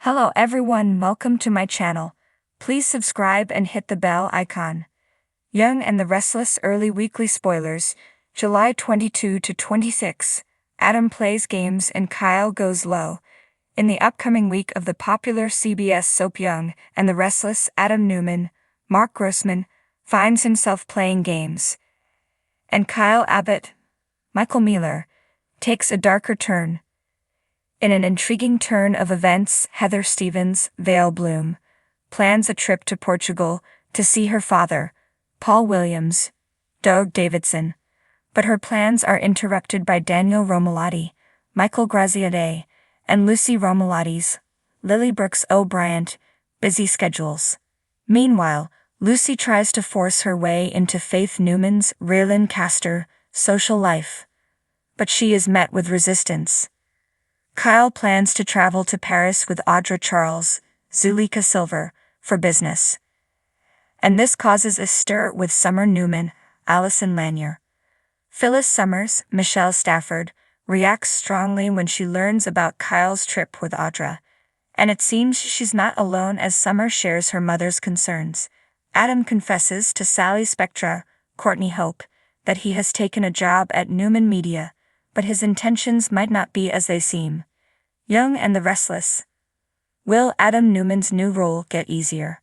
Hello everyone, welcome to my channel. Please subscribe and hit the bell icon. Young and the Restless early weekly spoilers, July 22 to 26. Adam plays games and Kyle goes low. In the upcoming week of the popular CBS soap Young and the Restless, Adam Newman, Mark Grossman, finds himself playing games. And Kyle Abbott, Michael Mealer, takes a darker turn. In an intriguing turn of events, Heather Stevens, Vale Bloom, plans a trip to Portugal to see her father, Paul Williams, Doug Davidson, but her plans are interrupted by Daniel Romalotti, Michael Graziadei, and Lucy Romalotti's, Lily Brooks O'Brien, busy schedules. Meanwhile, Lucy tries to force her way into Faith Newman's, Raylan Castor, social life. But she is met with resistance. Kyle plans to travel to Paris with Audra Charles, Zuleika Silver, for business. And this causes a stir with Summer Newman, Allison Lanier. Phyllis Summers, Michelle Stafford, reacts strongly when she learns about Kyle's trip with Audra. And it seems she's not alone as Summer shares her mother's concerns. Adam confesses to Sally Spectra, Courtney Hope, that he has taken a job at Newman Media, but his intentions might not be as they seem. Young and the Restless. Will Adam Newman's new role get easier?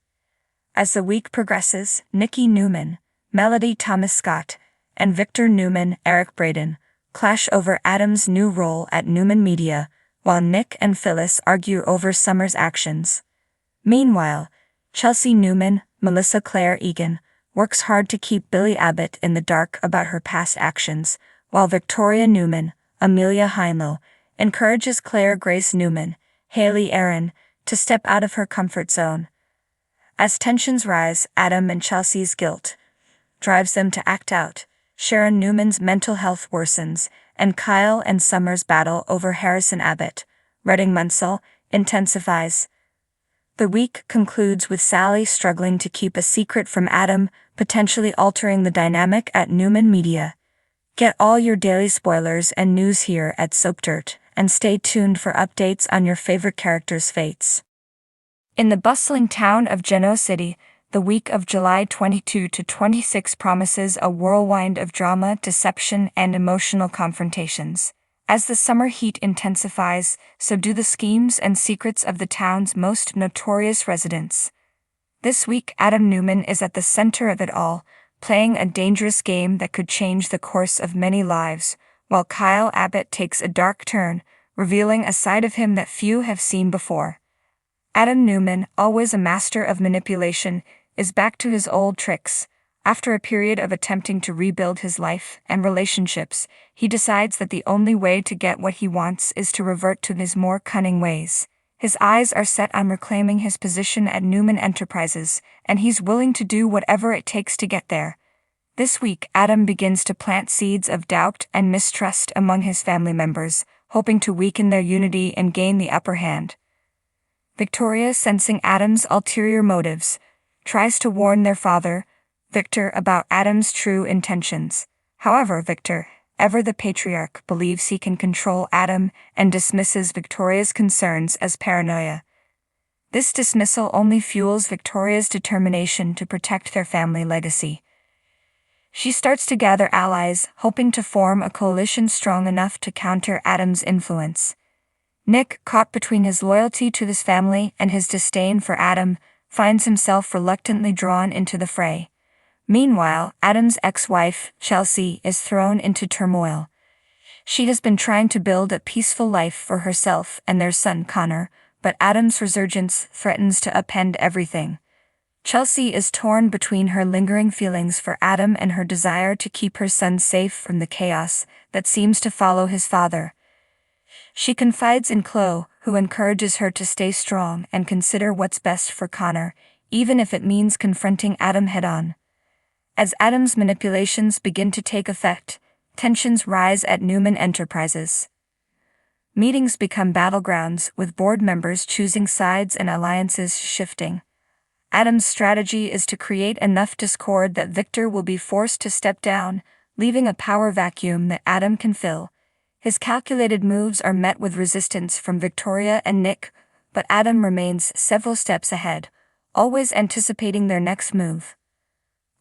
As the week progresses, Nikki Newman, Melody Thomas Scott, and Victor Newman, Eric Braden, clash over Adam's new role at Newman Media, while Nick and Phyllis argue over Summer's actions. Meanwhile, Chelsea Newman, Melissa Claire Egan, works hard to keep Billy Abbott in the dark about her past actions, while Victoria Newman, Amelia Heinlow, encourages Claire Grace Newman, Haley Aaron, to step out of her comfort zone. As tensions rise, Adam and Chelsea's guilt drives them to act out. Sharon Newman's mental health worsens, and Kyle and Summer's battle over Harrison Abbott, Redding Munsell, intensifies. The week concludes with Sally struggling to keep a secret from Adam, potentially altering the dynamic at Newman Media. Get all your daily spoilers and news here at Soap Dirt, and stay tuned for updates on your favorite characters' fates. In the bustling town of Genoa City, the week of July 22 to 26 promises a whirlwind of drama, deception, and emotional confrontations. As the summer heat intensifies, so do the schemes and secrets of the town's most notorious residents. This week, Adam Newman is at the center of it all, playing a dangerous game that could change the course of many lives, while Kyle Abbott takes a dark turn, revealing a side of him that few have seen before. Adam Newman, always a master of manipulation, is back to his old tricks. After a period of attempting to rebuild his life and relationships, he decides that the only way to get what he wants is to revert to his more cunning ways. His eyes are set on reclaiming his position at Newman Enterprises, and he's willing to do whatever it takes to get there. This week, Adam begins to plant seeds of doubt and mistrust among his family members, hoping to weaken their unity and gain the upper hand. Victoria, sensing Adam's ulterior motives, tries to warn their father, Victor, about Adam's true intentions. However, Victor, ever the patriarch, believes he can control Adam and dismisses Victoria's concerns as paranoia. This dismissal only fuels Victoria's determination to protect their family legacy. She starts to gather allies, hoping to form a coalition strong enough to counter Adam's influence. Nick, caught between his loyalty to his family and his disdain for Adam, finds himself reluctantly drawn into the fray. Meanwhile, Adam's ex-wife, Chelsea, is thrown into turmoil. She has been trying to build a peaceful life for herself and their son Connor, but Adam's resurgence threatens to upend everything. Chelsea is torn between her lingering feelings for Adam and her desire to keep her son safe from the chaos that seems to follow his father. She confides in Chloe, who encourages her to stay strong and consider what's best for Connor, even if it means confronting Adam head-on. As Adam's manipulations begin to take effect, tensions rise at Newman Enterprises. Meetings become battlegrounds, with board members choosing sides and alliances shifting. Adam's strategy is to create enough discord that Victor will be forced to step down, leaving a power vacuum that Adam can fill. His calculated moves are met with resistance from Victoria and Nick, but Adam remains several steps ahead, always anticipating their next move.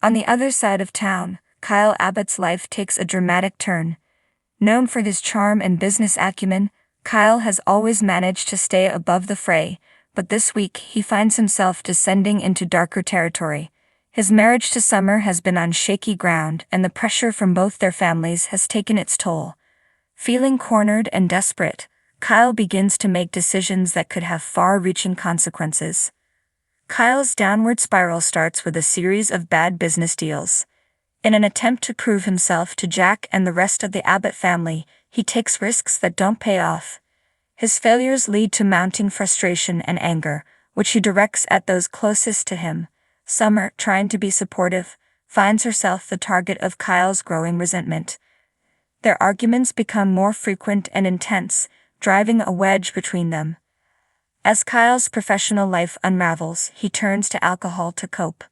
On the other side of town, Kyle Abbott's life takes a dramatic turn. Known for his charm and business acumen, Kyle has always managed to stay above the fray, but this week he finds himself descending into darker territory. His marriage to Summer has been on shaky ground, and the pressure from both their families has taken its toll. Feeling cornered and desperate, Kyle begins to make decisions that could have far-reaching consequences. Kyle's downward spiral starts with a series of bad business deals. In an attempt to prove himself to Jack and the rest of the Abbott family, he takes risks that don't pay off. His failures lead to mounting frustration and anger, which he directs at those closest to him. Summer, trying to be supportive, finds herself the target of Kyle's growing resentment. Their arguments become more frequent and intense, driving a wedge between them. As Kyle's professional life unravels, he turns to alcohol to cope.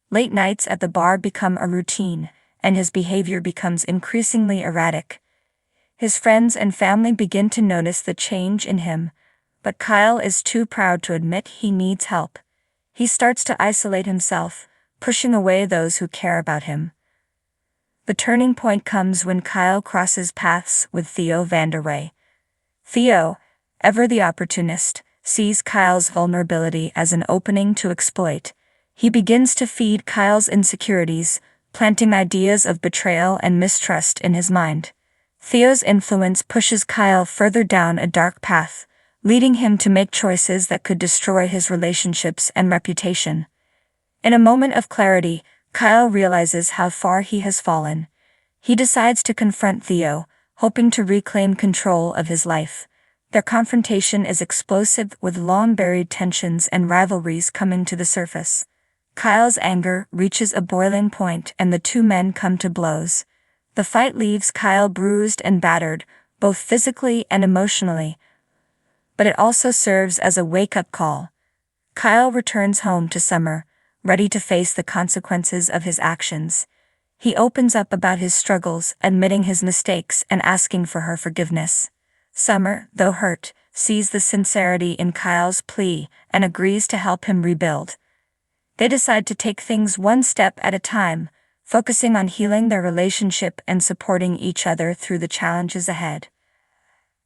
Late nights at the bar become a routine, and his behavior becomes increasingly erratic. His friends and family begin to notice the change in him, but Kyle is too proud to admit he needs help. He starts to isolate himself, pushing away those who care about him. The turning point comes when Kyle crosses paths with Theo Vanderway. Theo, ever the opportunist, sees Kyle's vulnerability as an opening to exploit. He begins to feed Kyle's insecurities, planting ideas of betrayal and mistrust in his mind. Theo's influence pushes Kyle further down a dark path, leading him to make choices that could destroy his relationships and reputation. In a moment of clarity, Kyle realizes how far he has fallen. He decides to confront Theo, hoping to reclaim control of his life. Their confrontation is explosive, with long-buried tensions and rivalries coming to the surface. Kyle's anger reaches a boiling point and the two men come to blows. The fight leaves Kyle bruised and battered, both physically and emotionally, but it also serves as a wake-up call. Kyle returns home to Summer, ready to face the consequences of his actions. He opens up about his struggles, admitting his mistakes and asking for her forgiveness. Summer, though hurt, sees the sincerity in Kyle's plea and agrees to help him rebuild. They decide to take things one step at a time, focusing on healing their relationship and supporting each other through the challenges ahead.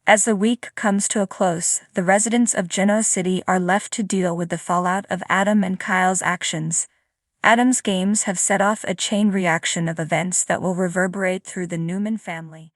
As the week comes to a close, the residents of Genoa City are left to deal with the fallout of Adam and Kyle's actions. Adam's games have set off a chain reaction of events that will reverberate through the Newman family.